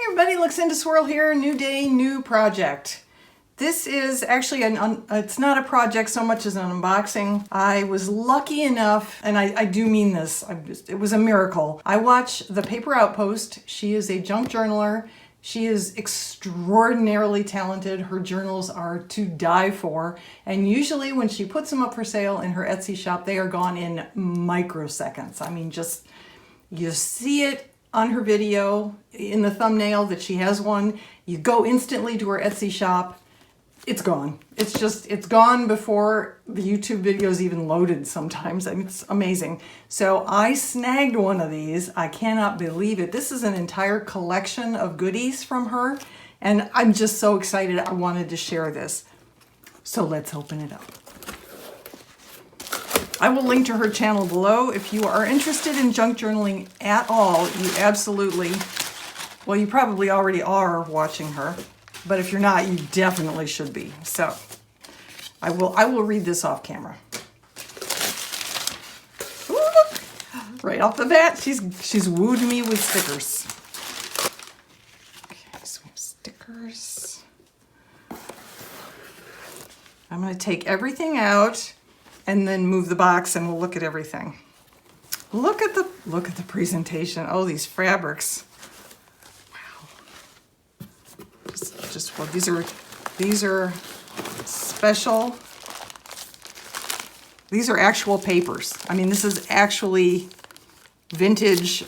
Hey everybody, Luxinda Swirl here, new day, new project. This is actually, it's not a project so much as an unboxing. I was lucky enough, and I do mean this, it was a miracle. I watch the Paper Outpost. She is a junk journaler. She is extraordinarily talented. Her journals are to die for. And usually when she puts them up for sale in her Etsy shop, they are gone in microseconds. I mean, just, you see it on her video in the thumbnail that she has one. You go instantly to her Etsy shop. It's gone. It's gone before the YouTube videos even loaded sometimes. I mean, it's amazing. So I snagged one of these. I cannot believe it. This is an entire collection of goodies from her. And I'm just so excited. I wanted to share this. So let's open it up. I will link to her channel below. If you are interested in junk journaling at all, you absolutely, well, you probably already are watching her, but if you're not, you definitely should be. So I will read this off camera. Ooh, right off the bat, she's wooed me with stickers. Okay, so we have stickers. I'm going to take everything out and then move the box and we'll look at everything. Look at the presentation. Oh, these fabrics. Wow. Well, these are special. These are actual papers. I mean, this is actually vintage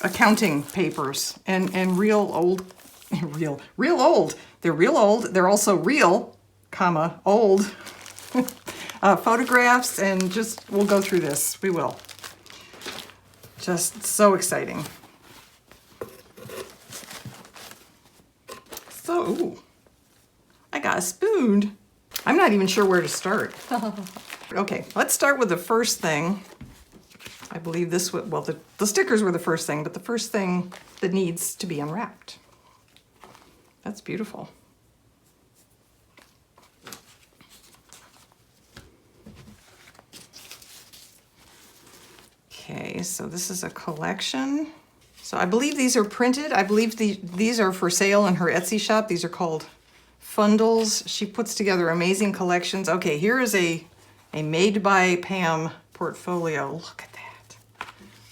accounting papers and real old. They're real old. They're also real, comma, old. Photographs, and just, we'll go through this. We will. Just so exciting. So, ooh, I got a spoon. I'm not even sure where to start. Okay, let's start with the first thing. I believe this would, well, the stickers were the first thing, but the first thing that needs to be unwrapped. That's beautiful. Okay, so this is a collection. So I believe these are printed. I believe these are for sale in her Etsy shop. These are called Fundles. She puts together amazing collections. Okay, here is a Made by Pam portfolio. Look at that.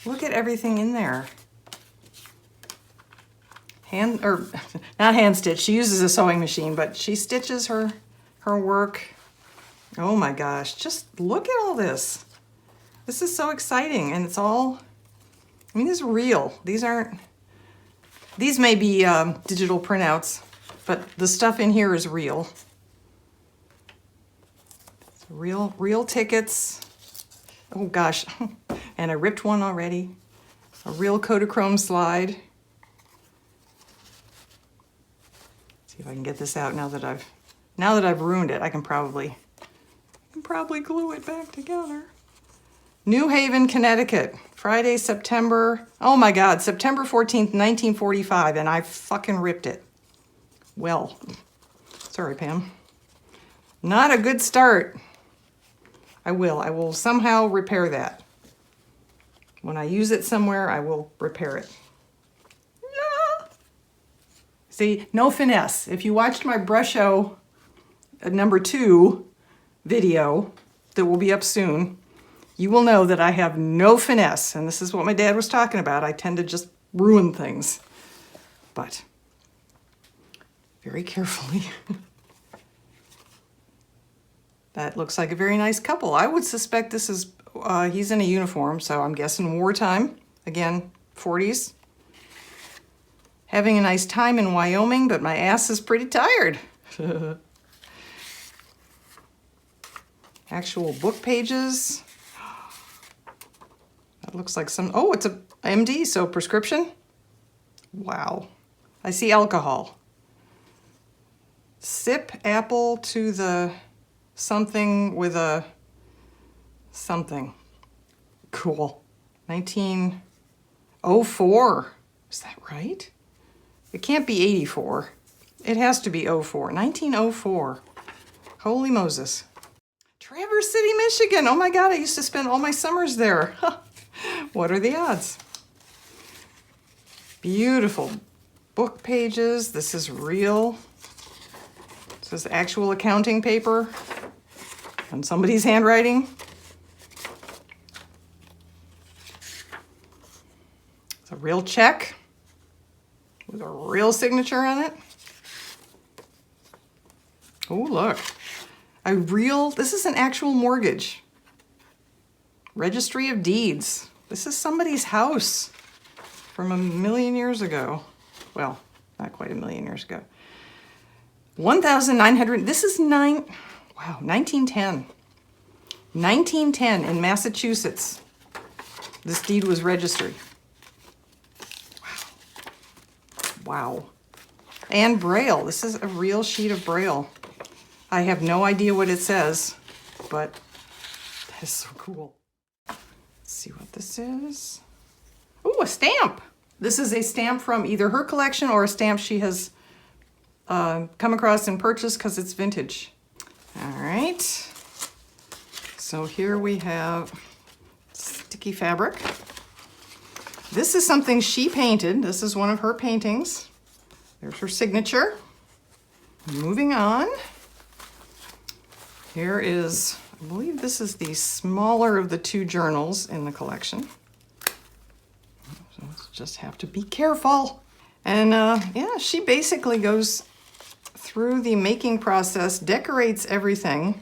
Look at everything in there. Not hand stitch. She uses a sewing machine, but she stitches her work. Oh my gosh, just look at all this. This is so exciting, and it's all, I mean, these are real. These may be digital printouts, but the stuff in here is real. It's real tickets. Oh gosh, and I ripped one already. A real Kodachrome slide. See if I can get this out now that I've ruined it. I can probably glue it back together. New Haven, Connecticut, Friday, September, oh my God, September 14th, 1945, and I fucking ripped it. Well, sorry, Pam. Not a good start. I will somehow repair that. When I use it somewhere, I will repair it. Yeah. See, no finesse. If you watched my brush show number 2 video that will be up soon, you will know that I have no finesse, and this is what my dad was talking about. I tend to just ruin things, but very carefully. That looks like a very nice couple. I would suspect this is, he's in a uniform, so I'm guessing wartime. Again, 40s. Having a nice time in Wyoming, but my ass is pretty tired. Actual book pages. That looks like some, oh, it's a MD, so prescription. Wow. I see alcohol. Sip apple to the something with a something. Cool. 1904. Is that right? It can't be 84. It has to be 04. 1904. Holy Moses. Traverse City, Michigan. Oh my God, I used to spend all my summers there. What are the odds? Beautiful book pages. This is real. This is actual accounting paper on somebody's handwriting. It's a real check with a real signature on it. Oh, look. This is an actual mortgage. Registry of Deeds. This is somebody's house from 1,000,000 years ago. Well, not quite 1,000,000 years ago. 1,900, this is 1910. 1910 in Massachusetts. This deed was registered. Wow. And Braille. This is a real sheet of Braille. I have no idea what it says, but that is so cool. Let's see what this is. Ooh, a stamp. This is a stamp from either her collection or a stamp she has come across and purchased because it's vintage. All right. So here we have sticky fabric. This is something she painted. This is one of her paintings. There's her signature. Moving on. Here is, I believe this is the smaller of the two journals in the collection. So let's just have to be careful. And yeah, she basically goes through the making process, decorates everything,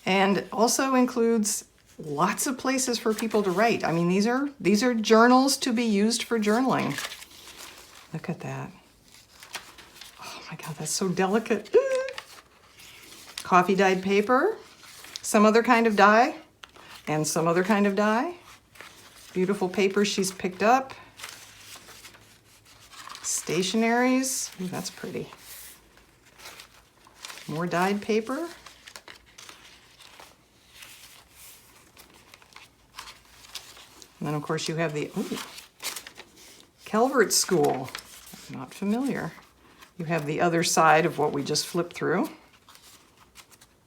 and also includes lots of places for people to write. I mean, these are journals to be used for journaling. Look at that. Oh my God, that's so delicate. Coffee dyed paper, some other kind of dye, and some other kind of dye. Beautiful paper she's picked up. Stationaries. Ooh, that's pretty. More dyed paper. And then, of course, you have the Calvert School. Not familiar. You have the other side of what we just flipped through.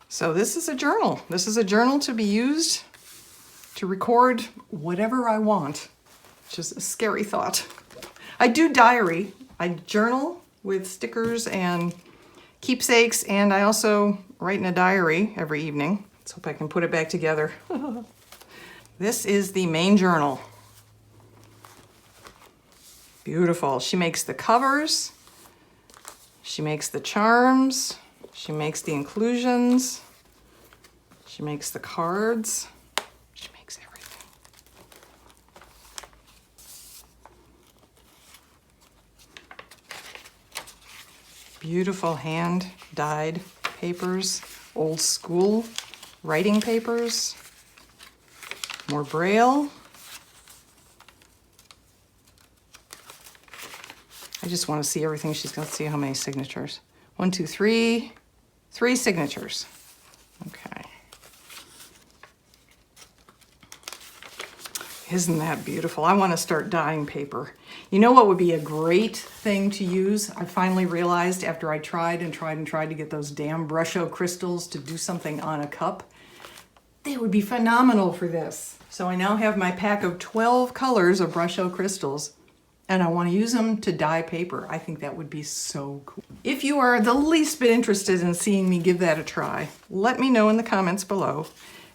So this is a journal. This is a journal to be used to record whatever I want, which is a scary thought. I do diary. I journal with stickers and keepsakes, and I also write in a diary every evening. Let's hope I can put it back together. This is the main journal. Beautiful. She makes the covers. She makes the charms. She makes the inclusions. She makes the cards. She makes everything. Beautiful hand-dyed papers, old school writing papers, more Braille. I just want to see everything she's got. See how many signatures. 1, 2, 3. 3 signatures. Okay. Isn't that beautiful? I want to start dyeing paper. You know what would be a great thing to use? I finally realized after I tried to get those damn Brusho crystals to do something on a cup. They would be phenomenal for this. So I now have my pack of 12 colors of Brusho crystals, and I want to use them to dye paper. I think that would be so cool. If you are the least bit interested in seeing me give that a try, let me know in the comments below.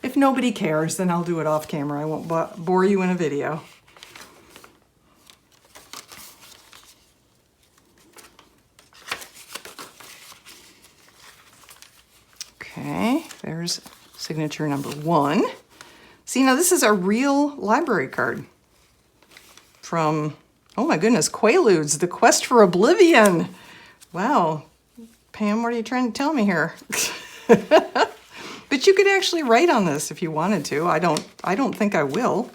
If nobody cares, then I'll do it off camera. I won't bore you in a video. Okay, there's signature number 1. See, now this is a real library card from, oh my goodness, Quaaludes, The Quest for Oblivion. Wow. Pam, what are you trying to tell me here? But you could actually write on this if you wanted to. I don't think I will.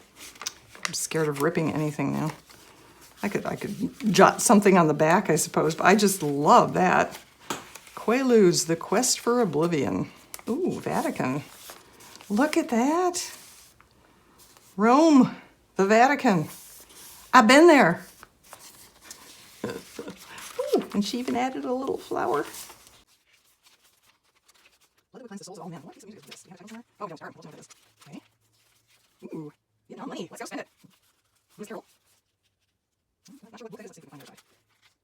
I'm scared of ripping anything now. I could jot something on the back, I suppose, but I just love that. Quaaludes, The Quest for Oblivion. Ooh, Vatican. Look at that. Rome, the Vatican. I've been there. Ooh, and she even added a little flower. Let it cleanse the souls of all men. What piece of music is this? You have a title somewhere? Oh, we don't start. We'll talk about this. Okay. Ooh, you know, money. Let's go spend it. Who's Carol? sure what book that is. Let's see if we can find the other side.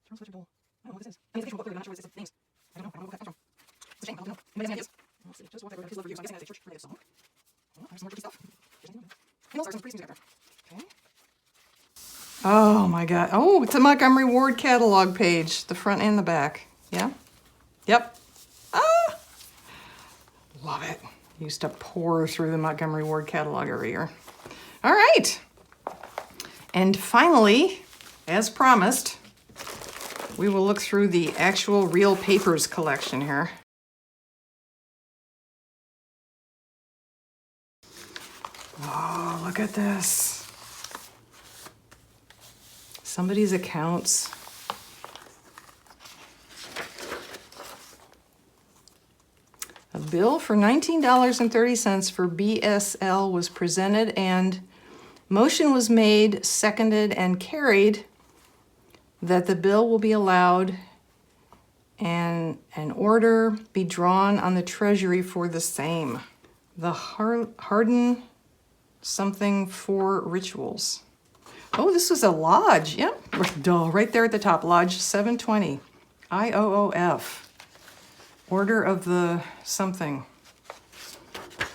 Charles Fletcher Bull. I don't know what this is. I mean, it's a fictional book, clearly. I'm not sure what this is. Names. I don't know what book that comes from. It's a shame. I don't know. Anybody has any ideas? Let's see. Just walk over his love reviews. I'm guessing that's a church-related song. Oh, there's some more tricky stuff. And also some pretty music out there. Okay. Oh my God. Oh, it's a Montgomery Ward catalog page, the front and the back. Yeah? Yep. Ah! Love it. Used to pour through the Montgomery Ward catalog every year. All right. And finally, as promised, we will look through the actual real papers collection here. Oh, look at this. Somebody's accounts. A bill for $19.30 for BSL was presented, and motion was made, seconded, and carried that the bill will be allowed and an order be drawn on the Treasury for the same. The Harden something for rituals. Oh, this was a lodge. Yep, duh, right there at the top. Lodge 720, IOOF. Order of the something.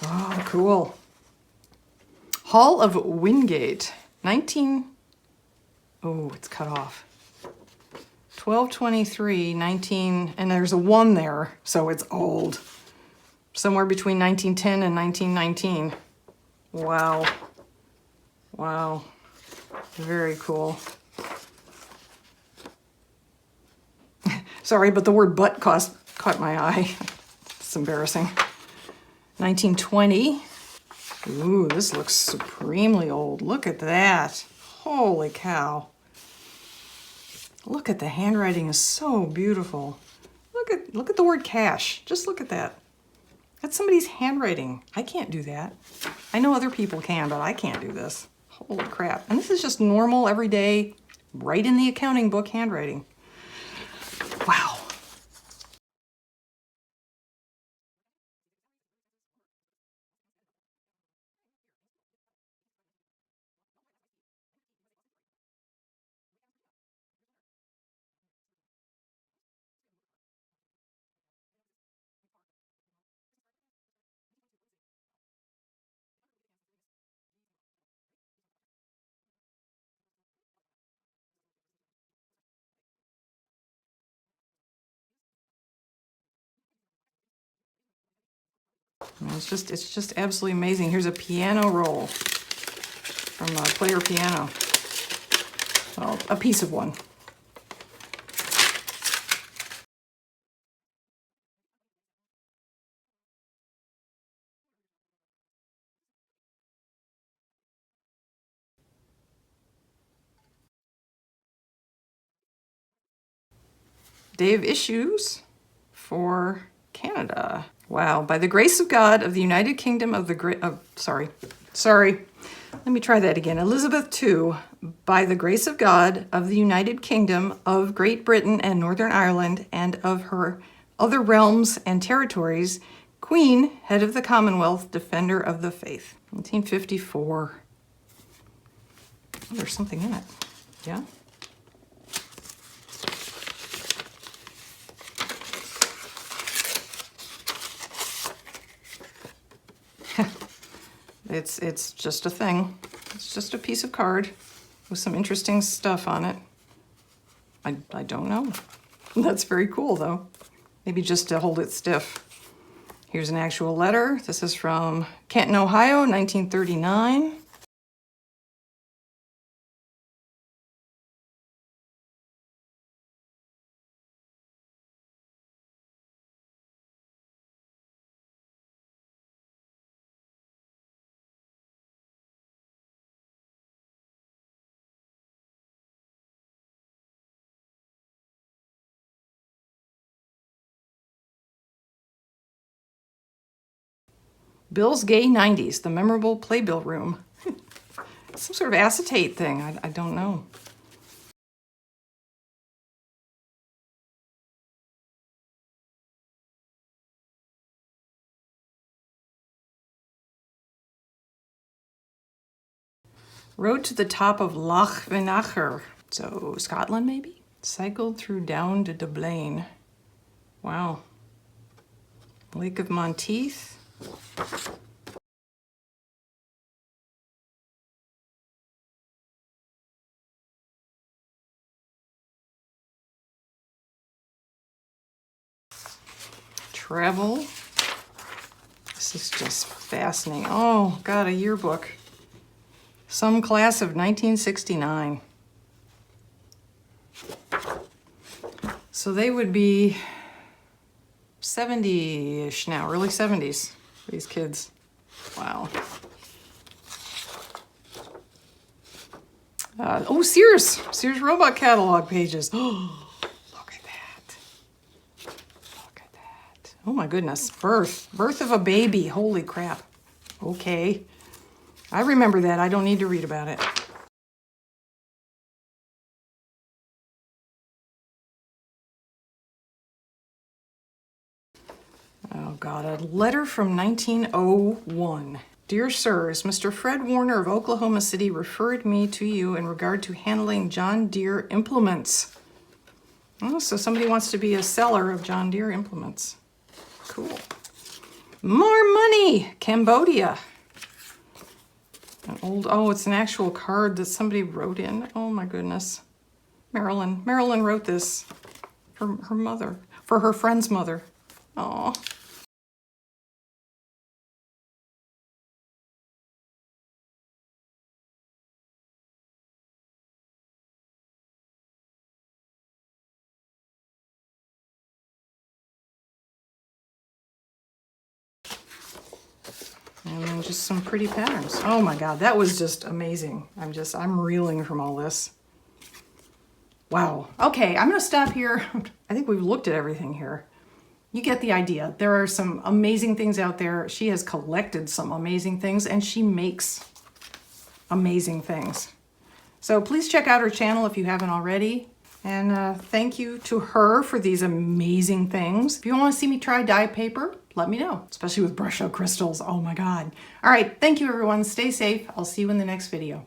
Oh, cool. Hall of Wingate, 19. Oh, it's cut off. 1223, 19, and there's a 1 there, so it's old. Somewhere between 1910 and 1919. Wow. Wow. Very cool. Sorry, but the word butt caught my eye. It's embarrassing. 1920. Ooh, this looks supremely old. Look at that. Holy cow. Look at the handwriting is so beautiful. Look at the word cash. Just look at that. That's somebody's handwriting. I can't do that. I know other people can, but I can't do this. Holy crap. And this is just normal, everyday, right in the accounting book handwriting. Wow. I mean, it's just absolutely amazing. Here's a piano roll from a player piano. Well, a piece of one. Day of issues for Canada. Wow. By the grace of God of the United Kingdom of the sorry. Let me try that again. Elizabeth II, by the grace of God of the United Kingdom of Great Britain and Northern Ireland and of her other realms and territories, Queen, head of the Commonwealth, defender of the faith. 1954. Oh, there's something in it. Yeah. It's just a thing. It's just a piece of card with some interesting stuff on it. I don't know. That's very cool though. Maybe just to hold it stiff. Here's an actual letter. This is from Canton, Ohio, 1939. Bill's Gay 90s, the memorable playbill room. Some sort of acetate thing. I don't know. Road to the top of Loch Venacher. So Scotland maybe? Cycled through down to Dublin. Wow. Lake of Monteith. Travel. This is just fascinating. Oh, God, a yearbook. Some class of 1969. So they would be 70-ish now, early 70s, these kids. Wow. Oh, Sears. Sears robot catalog pages. Oh, look at that. Look at that. Oh my goodness. Birth of a baby. Holy crap. Okay. I remember that. I don't need to read about it. Oh God, a letter from 1901. Dear Sirs, Mr. Fred Warner of Oklahoma City referred me to you in regard to handling John Deere implements. Oh, so somebody wants to be a seller of John Deere implements. Cool. More money! Cambodia. An old, oh, it's an actual card that somebody wrote in. Oh my goodness. Marilyn wrote this for her mother, for her friend's mother. Oh. And then just some pretty patterns. Oh my God, that was just amazing. I'm reeling from all this. Wow. Okay, I'm gonna stop here. I think we've looked at everything here. You get the idea. There are some amazing things out there. She has collected some amazing things and she makes amazing things. So please check out her channel if you haven't already. And thank you to her for these amazing things. If you want to see me try dye paper, let me know, especially with brush up crystals. Oh my God. All right. Thank you, everyone. Stay safe. I'll see you in the next video.